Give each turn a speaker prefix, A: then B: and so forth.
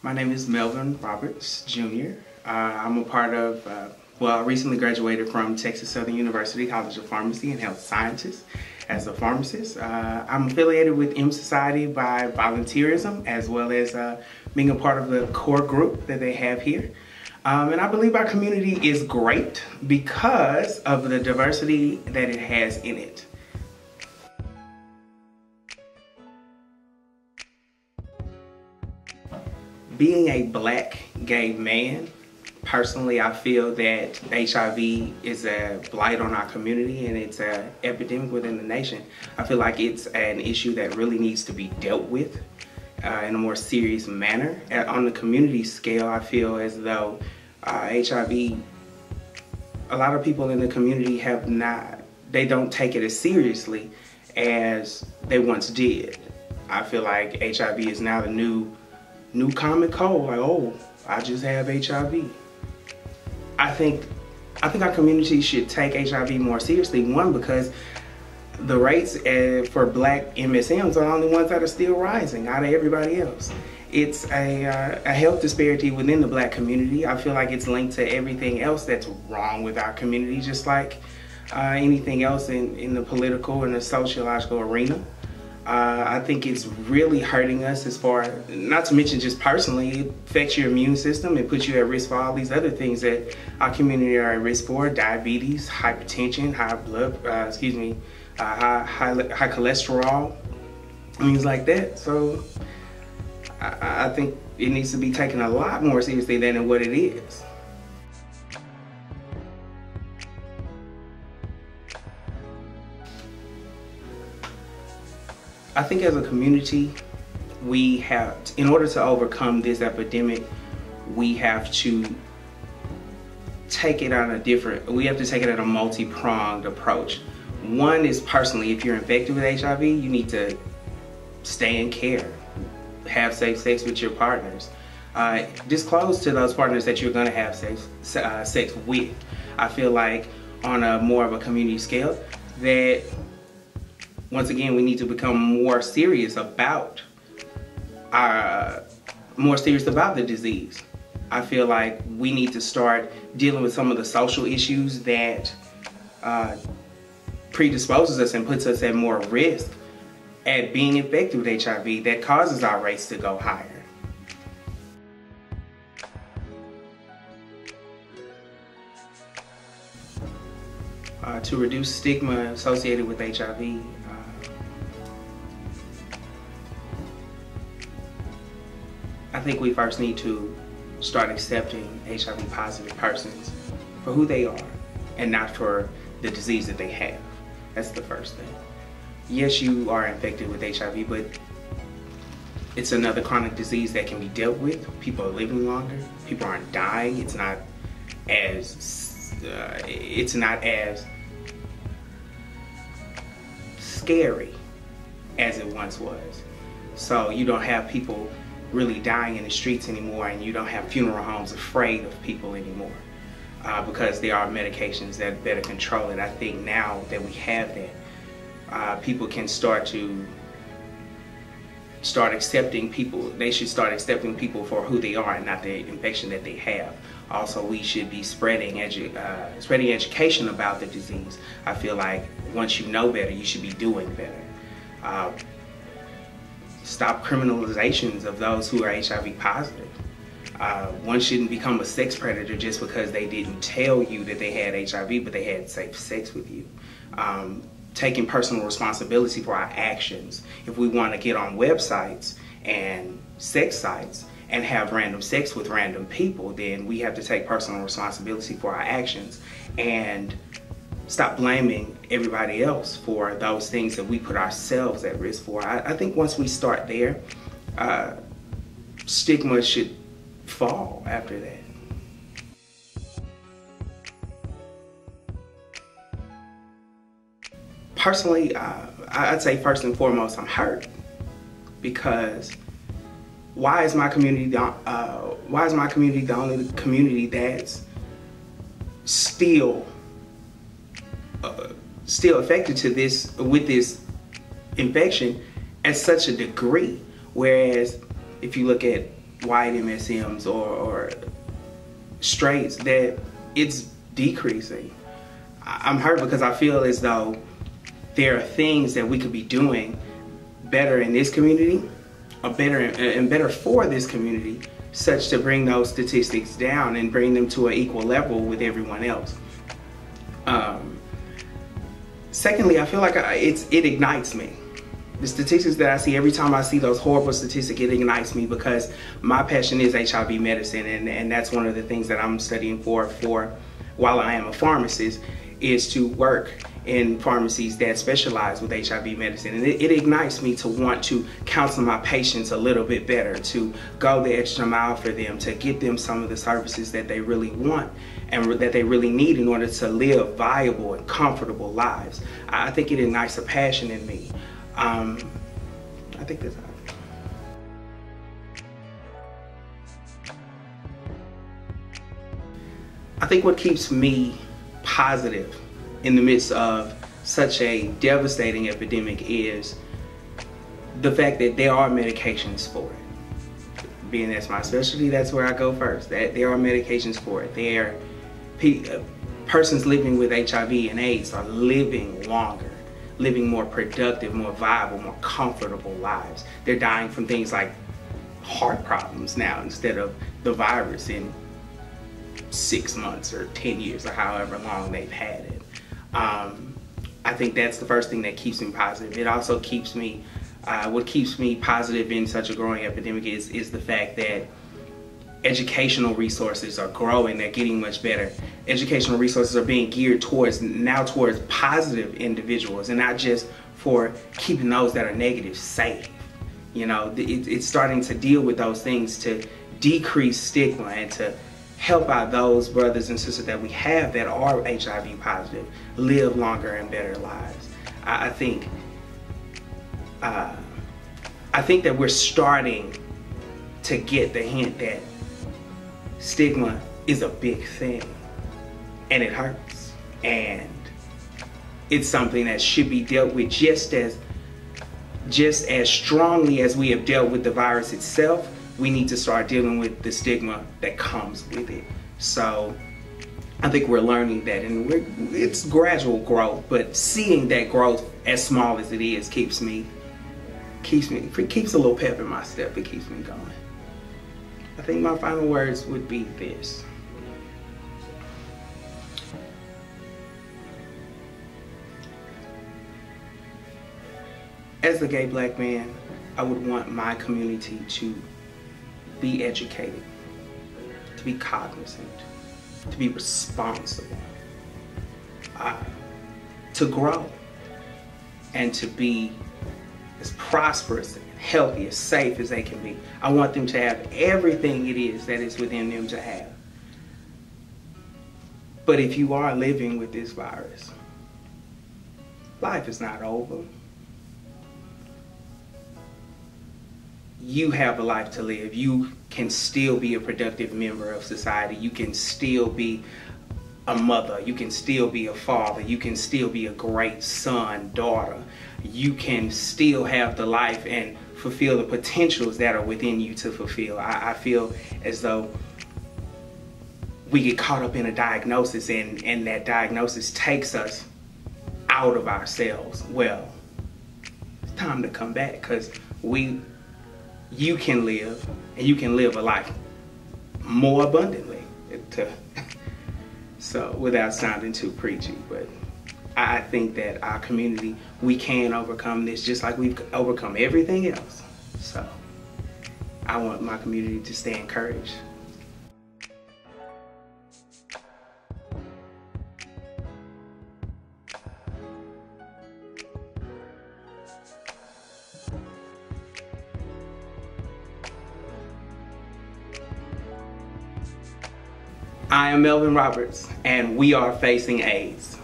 A: My name is Melvin Roberts, Jr. I'm a part of, I recently graduated from Texas Southern University College of Pharmacy and Health Sciences as a pharmacist. I'm affiliated with Msociety by volunteerism, as well as being a part of the core group that they have here. And I believe our community is great because of the diversity that it has in it. Being a black gay man, personally, I feel that HIV is a blight on our community and it's an epidemic within the nation. I feel like it's an issue that really needs to be dealt with in a more serious manner. On the community scale, I feel as though HIV, a lot of people in the community they don't take it as seriously as they once did. I feel like HIV is now the new common cold, like, oh, I just have HIV. I think our community should take HIV more seriously. One, because the rates for black MSMs are the only ones that are still rising out of everybody else. It's a health disparity within the black community. I feel like it's linked to everything else that's wrong with our community, just like anything else in the political and the sociological arena. I think it's really hurting us as far, not to mention just personally, it affects your immune system. It puts you at risk for all these other things that our community are at risk for: diabetes, hypertension, high cholesterol, things like that. So I think it needs to be taken a lot more seriously than what it is. I think as a community, we have, in order to overcome this epidemic, we have to take it on a multi-pronged approach. One is personally, if you're infected with HIV, you need to stay in care, have safe sex with your partners. Disclose to those partners that you're gonna have sex with. I feel like on a more of a community scale, that once again, we need to become more serious about the disease. I feel like we need to start dealing with some of the social issues that predisposes us and puts us at more risk at being infected with HIV, that causes our rates to go higher. To reduce stigma associated with HIV, I think we first need to start accepting HIV positive persons for who they are and not for the disease that they have. That's the first thing. Yes, you are infected with HIV, but it's another chronic disease that can be dealt with. People are living longer. People aren't dying. It's not as scary as it once was. So you don't have people really dying in the streets anymore, and you don't have funeral homes afraid of people anymore because there are medications that better control it. I think now that we have that, people can start accepting people. They should start accepting people for who they are and not the infection that they have. Also, we should be spreading education about the disease. I feel like once you know better, you should be doing better. Stop criminalizations of those who are HIV positive. One shouldn't become a sex predator just because they didn't tell you that they had HIV, but they had safe sex with you. Taking personal responsibility for our actions. If we want to get on websites and sex sites and have random sex with random people, then we have to take personal responsibility for our actions and stop blaming everybody else for those things that we put ourselves at risk for. I think once we start there, stigma should fall after that. Personally, I'd say first and foremost, I'm hurt because why is my community the only community that's still affected with this infection at such a degree? Whereas if you look at white MSMs or straights, that it's decreasing. I'm hurt because I feel as though there are things that we could be doing better in this community, or better for this community, such to bring those statistics down and bring them to an equal level with everyone else. Secondly, I feel like it ignites me. The statistics that I see, every time I see those horrible statistics, it ignites me, because my passion is HIV medicine, and that's one of the things that I'm studying for while I am a pharmacist, is to work in pharmacies that specialize with HIV medicine. And it ignites me to want to counsel my patients a little bit better, to go the extra mile for them, to get them some of the services that they really want and that they really need in order to live viable and comfortable lives. I think it ignites a passion in me. I think that's how I feel. I think what keeps me positive in the midst of such a devastating epidemic is the fact that there are medications for it. Being that's my specialty, that's where I go first. That there are medications for it. Persons living with HIV and AIDS are living longer, living more productive, more viable, more comfortable lives. They're dying from things like heart problems now instead of the virus in 6 months or 10 years or however long they've had it. I think that's the first thing that keeps me positive. It also keeps me, what keeps me positive in such a growing epidemic is the fact that educational resources are growing, they're getting much better. Educational resources are being geared towards positive individuals, and not just for keeping those that are negative safe. You know, it's starting to deal with those things to decrease stigma and to help out those brothers and sisters that we have that are HIV positive live longer and better lives. I think that we're starting to get the hint that stigma is a big thing, and it hurts, and it's something that should be dealt with just as strongly as we have dealt with the virus itself. We need to start dealing with the stigma that comes with it. So I think we're learning that, and it's gradual growth, but seeing that growth, as small as it is, keeps a little pep in my step. It keeps me going. I think my final words would be this. As a gay black man, I would want my community to be educated, to be cognizant, to be responsible, to grow, and to be as prosperous and healthy, as safe as they can be. I want them to have everything it is that is within them to have. But if you are living with this virus, life is not over. You have a life to live. You can still be a productive member of society. You can still be a mother. You can still be a father. You can still be a great son, daughter. You can still have the life and fulfill the potentials that are within you to fulfill. I feel as though we get caught up in a diagnosis, and that diagnosis takes us out of ourselves. Well, it's time to come back, because you can live, and you can live a life more abundantly. So, without sounding too preachy, but I think that our community, we can overcome this just like we've overcome everything else. So, I want my community to stay encouraged. I am Melvin Roberts, and we are facing AIDS.